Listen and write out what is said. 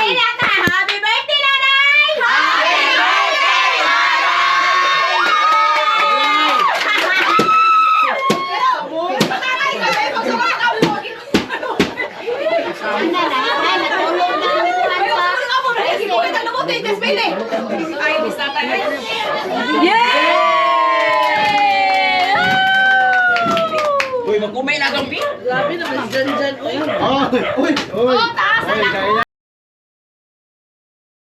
Happy birthday, nanay! Happy Uy, magkumay na itong Grabe naman dyan. Uy. Uy! Uy! taas na Uy, kain na.